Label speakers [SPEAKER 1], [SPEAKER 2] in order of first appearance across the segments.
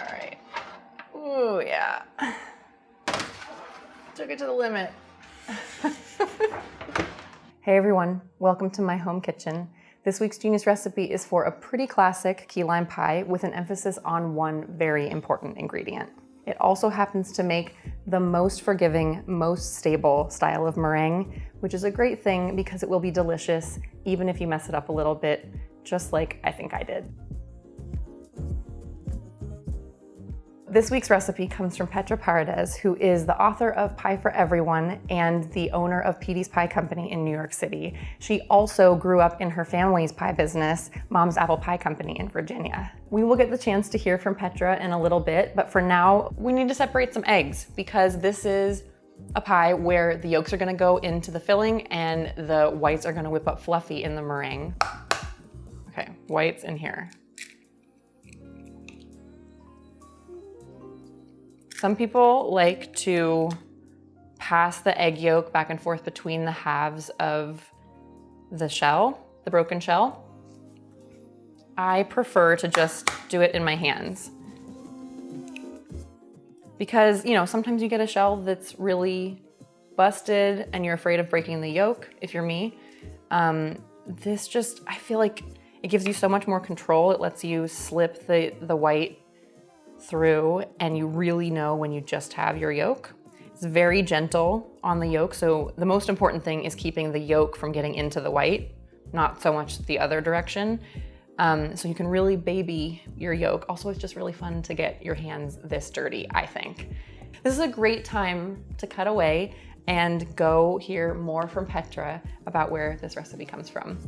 [SPEAKER 1] All right. Ooh, yeah. Took it to the limit. Hey everyone, welcome to my home kitchen. This week's Genius recipe is for a pretty classic key lime pie with an emphasis on one very important ingredient. It also happens to make the most forgiving, most stable style of meringue, which is a great thing because it will be delicious even if you mess it up a little bit, just like I think I did. This week's recipe comes from Petra Paredes, who is the author of Pie for Everyone and the owner of Petey's Pie Company in New York City. She also grew up in her family's pie business, Mom's Apple Pie Company in Virginia. We will get the chance to hear from Petra in a little bit, but for now, we need to separate some eggs because this is a pie where the yolks are gonna go into the filling and the whites are gonna whip up fluffy in the meringue. Okay, whites in here. Some people like to pass the egg yolk back and forth between the halves of the shell, the broken shell. I prefer to just do it in my hands. Because, you know, sometimes you get a shell that's really busted and you're afraid of breaking the yolk, if you're me. This just, I feel like it gives you so much more control. It lets you slip the white through and you really know when you just have your yolk. It's very gentle on the yolk, so the most important thing is keeping the yolk from getting into the white, not so much the other direction. So you can really baby your yolk. Also, it's just really fun to get your hands this dirty, I think. This is a great time to cut away and go hear more from Petra about where this recipe comes from.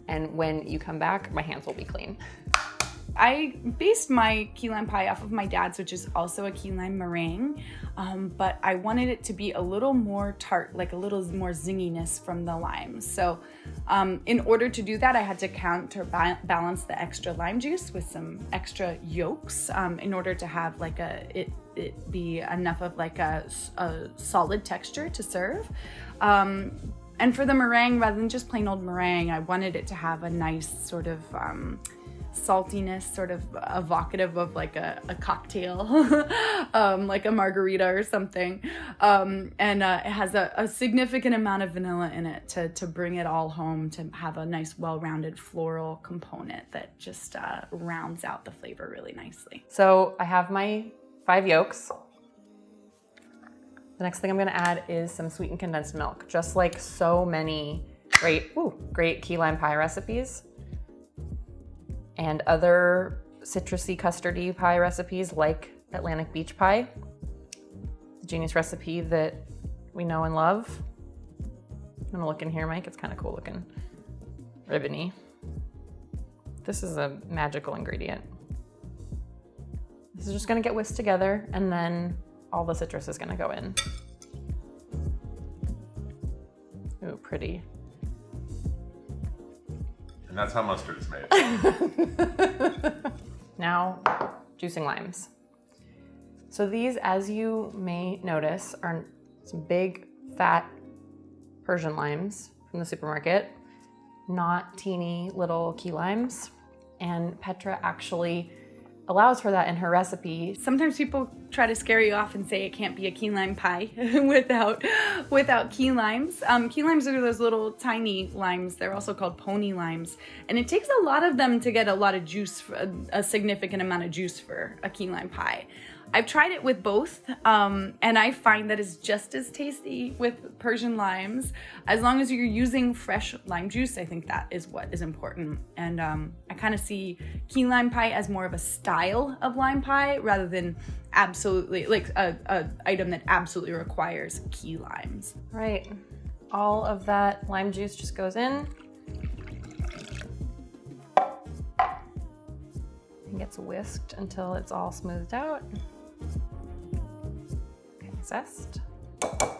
[SPEAKER 1] And when you come back, my hands will be clean.
[SPEAKER 2] I based my key lime pie off of my dad's, which is also a key lime meringue, but I wanted it to be a little more tart, like a little more zinginess from the limes. So in order to do that, I had to counterbalance the extra lime juice with some extra yolks in order to have like it be enough of like a solid texture to serve. And for the meringue, rather than just plain old meringue, I wanted it to have a nice sort of saltiness, sort of evocative of like a cocktail, like a margarita or something. And it has a significant amount of vanilla in it to bring it all home, to have a nice well-rounded floral component that just rounds out the flavor really nicely.
[SPEAKER 1] So I have my 5 yolks. The next thing I'm gonna add is some sweetened condensed milk, just like so many great key lime pie recipes and other citrusy custardy pie recipes like Atlantic Beach Pie, the Genius recipe that we know and love. I'm gonna look in here, Mike, it's kind of cool looking. Ribbony. This is a magical ingredient. This is just gonna get whisked together and then all the citrus is gonna go in. Ooh, pretty.
[SPEAKER 3] And that's how mustard is made.
[SPEAKER 1] Now, juicing limes. So these, as you may notice, are some big, fat Persian limes from the supermarket, not teeny little key limes. And Petra actually allows for that in her recipe.
[SPEAKER 2] Sometimes people try to scare you off and say it can't be a key lime pie without key limes. Key limes are those little tiny limes. They're also called pony limes. And it takes a lot of them to get a lot of juice, a significant amount of juice for a key lime pie. I've tried it with both, and I find that it's just as tasty with Persian limes. As long as you're using fresh lime juice, I think that is what is important. And I kind of see key lime pie as more of a style of lime pie rather than absolutely, like a item that absolutely requires key limes.
[SPEAKER 1] Right, all of that lime juice just goes in. And gets whisked until it's all smoothed out. Okay, Zest.
[SPEAKER 3] That's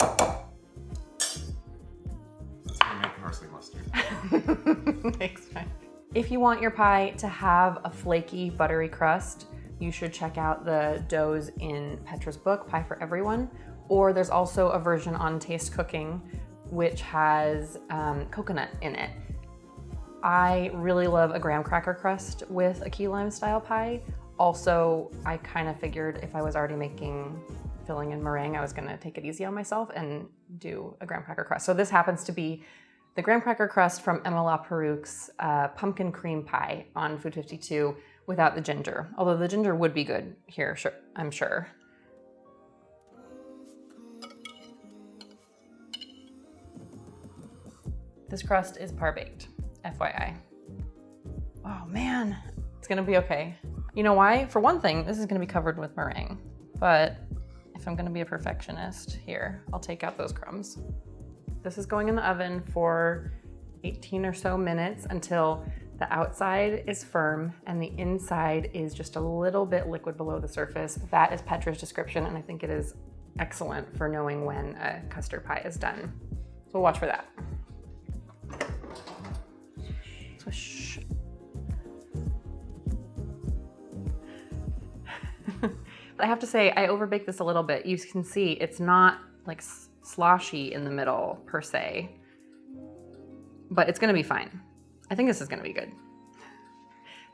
[SPEAKER 3] how I make parsley mustard.
[SPEAKER 1] Thanks, Mike. If you want your pie to have a flaky, buttery crust, you should check out the doughs in Petra's book, Pie for Everyone. Or there's also a version on Taste Cooking, which has coconut in it. I really love a graham cracker crust with a key lime style pie. Also, I kind of figured if I was already making filling and meringue, I was gonna take it easy on myself and do a graham cracker crust. So this happens to be the graham cracker crust from Emma LaPerouk's pumpkin cream pie on Food 52 without the ginger. Although the ginger would be good here, sure, I'm sure. This crust is par-baked, FYI. Oh man, it's gonna be okay. You know why? For one thing, this is gonna be covered with meringue, but if I'm gonna be a perfectionist here, I'll take out those crumbs. This is going in the oven for 18 or so minutes until the outside is firm and the inside is just a little bit liquid below the surface. That is Petra's description, and I think it is excellent for knowing when a custard pie is done. So we'll watch for that. Swish. But I have to say, I overbaked this a little bit. You can see it's not like sloshy in the middle per se, but it's gonna be fine. I think this is gonna be good.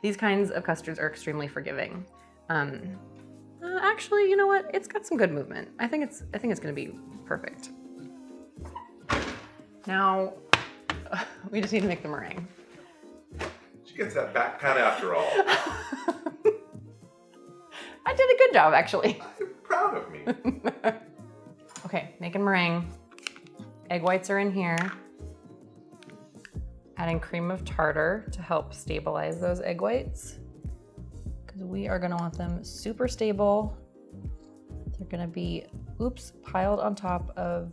[SPEAKER 1] These kinds of custards are extremely forgiving. Actually, you know what? It's got some good movement. I think it's gonna be perfect. Now, we just need to make the meringue.
[SPEAKER 3] She gets that back pat after all.
[SPEAKER 1] I did a good job, actually.
[SPEAKER 3] I'm proud of me.
[SPEAKER 1] Okay, making meringue. Egg whites are in here. Adding cream of tartar to help stabilize those egg whites, because we are gonna want them super stable. They're gonna be, piled on top of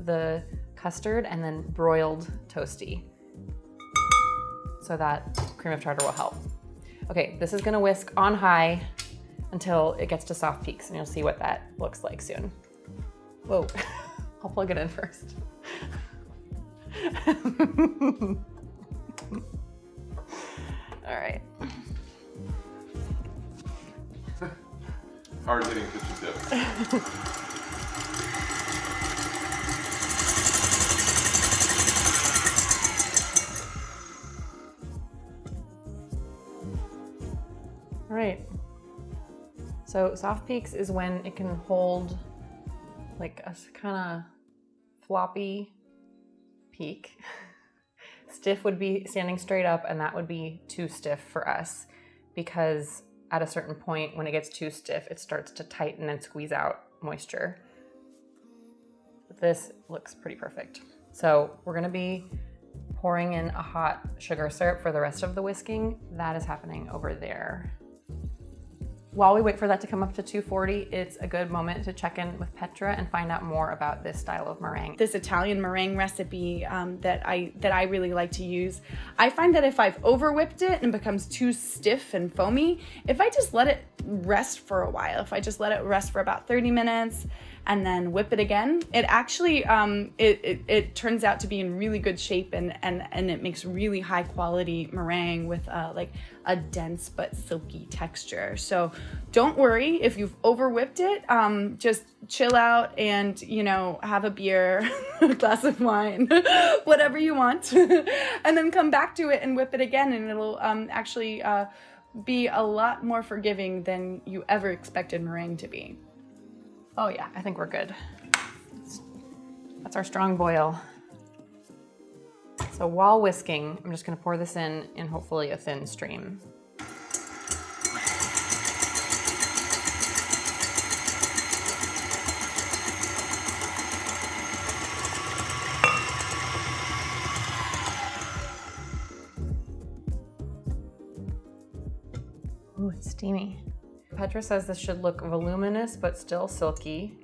[SPEAKER 1] the custard and then broiled toasty. So that cream of tartar will help. Okay, this is gonna whisk on high until it gets to soft peaks, and you'll see what that looks like soon. Whoa, I'll plug it in first. All right.
[SPEAKER 3] Hard hitting kitchen tips.
[SPEAKER 1] All right. So soft peaks is when it can hold like a kind of floppy peak. Stiff would be standing straight up, and that would be too stiff for us, because at a certain point when it gets too stiff, it starts to tighten and squeeze out moisture. This looks pretty perfect. So we're gonna be pouring in a hot sugar syrup for the rest of the whisking. That is happening over there. While we wait for that to come up to 240, it's a good moment to check in with Petra and find out more about this style of meringue.
[SPEAKER 2] This Italian meringue recipe that I really like to use, I find that if I've over whipped it and it becomes too stiff and foamy, if I just let it rest for a while, if I just let it rest for about 30 minutes and then whip it again, it actually it turns out to be in really good shape, and it makes really high quality meringue with like a dense but silky texture. So don't worry if you've over whipped it. Just chill out and, you know, have a beer, a glass of wine, whatever you want, and then come back to it and whip it again, and it'll actually be a lot more forgiving than you ever expected meringue to be.
[SPEAKER 1] Oh yeah, I think we're good. That's our strong boil. So while whisking, I'm just gonna pour this in hopefully a thin stream. Ooh, it's steamy. Petra says this should look voluminous but still silky,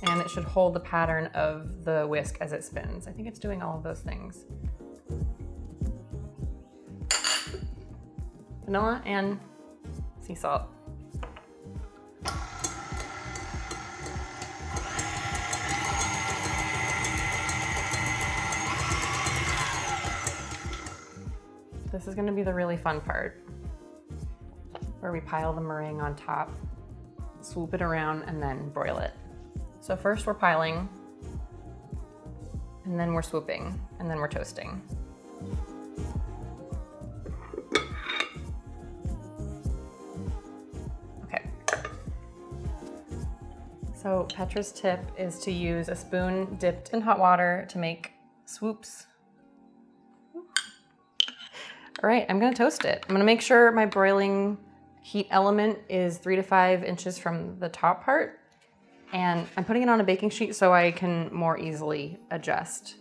[SPEAKER 1] and it should hold the pattern of the whisk as it spins. I think it's doing all of those things. Vanilla and sea salt. This is going to be the really fun part, where we pile the meringue on top, swoop it around, and then broil it. So first we're piling, and then we're swooping, and then we're toasting. So Petra's tip is to use a spoon dipped in hot water to make swoops. All right, I'm gonna toast it. I'm gonna make sure my broiling heat element is 3 to 5 inches from the top part. And I'm putting it on a baking sheet so I can more easily adjust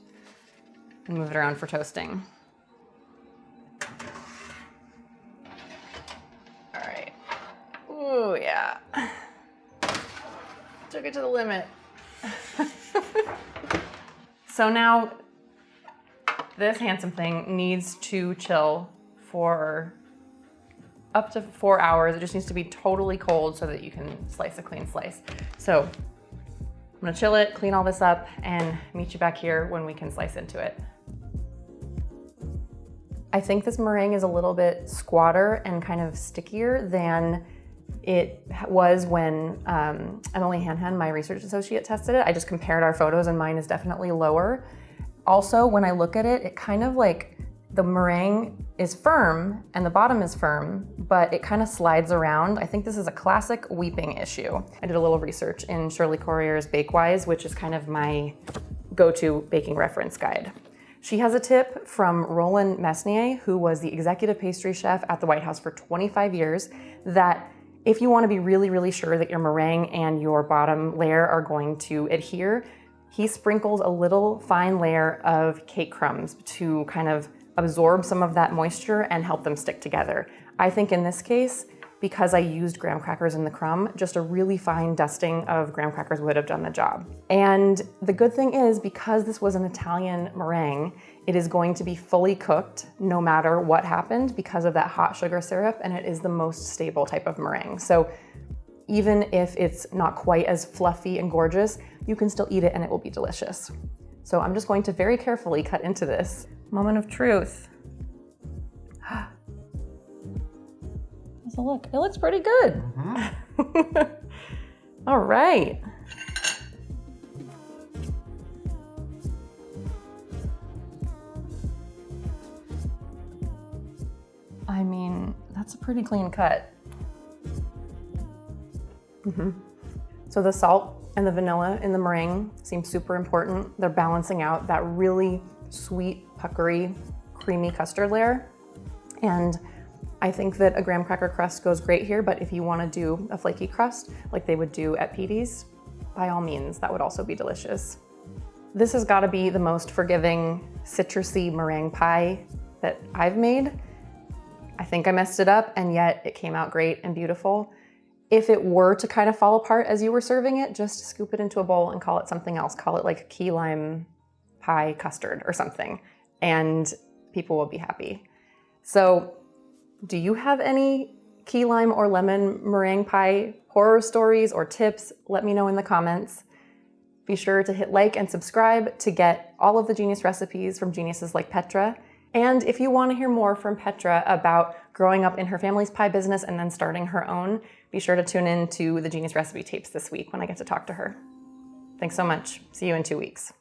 [SPEAKER 1] and move it around for toasting. All right. Ooh, yeah. Took it to the limit. So now this handsome thing needs to chill for up to 4 hours. It just needs to be totally cold so that you can slice a clean slice. So I'm gonna chill it, clean all this up, and meet you back here when we can slice into it. I think this meringue is a little bit squatter and kind of stickier than it was when Emily Hanhan, my research associate, tested it. I just compared our photos and mine is definitely lower. Also, when I look at it, it kind of like, the meringue is firm and the bottom is firm, but it kind of slides around. I think this is a classic weeping issue. I did a little research in Shirley Corrier's Bakewise, which is kind of my go-to baking reference guide. She has a tip from Roland Mesnier, who was the executive pastry chef at the White House for 25 years, that if you want to be really, really sure that your meringue and your bottom layer are going to adhere, he sprinkles a little fine layer of cake crumbs to kind of absorb some of that moisture and help them stick together. I think in this case, because I used graham crackers in the crumb, just a really fine dusting of graham crackers would have done the job. And the good thing is, because this was an Italian meringue, it is going to be fully cooked no matter what happened because of that hot sugar syrup, and it is the most stable type of meringue. So even if it's not quite as fluffy and gorgeous, you can still eat it and it will be delicious. So I'm just going to very carefully cut into this. Moment of truth. How's it look? It looks pretty good. All right. I mean, that's a pretty clean cut. So the salt and the vanilla in the meringue seem super important. They're balancing out that really sweet, puckery, creamy custard layer. And I think that a graham cracker crust goes great here, but if you want to do a flaky crust like they would do at Petey's, by all means, that would also be delicious. This has got to be the most forgiving, citrusy meringue pie that I've made. I think I messed it up, and yet it came out great and beautiful. If it were to kind of fall apart as you were serving it, just scoop it into a bowl and call it something else. Call it like key lime pie custard or something, and people will be happy. So do you have any key lime or lemon meringue pie horror stories or tips? Let me know in the comments. Be sure to hit like and subscribe to get all of the genius recipes from geniuses like Petra. And if you want to hear more from Petra about growing up in her family's pie business and then starting her own, be sure to tune in to the Genius Recipe Tapes this week when I get to talk to her. Thanks so much. See you in 2 weeks.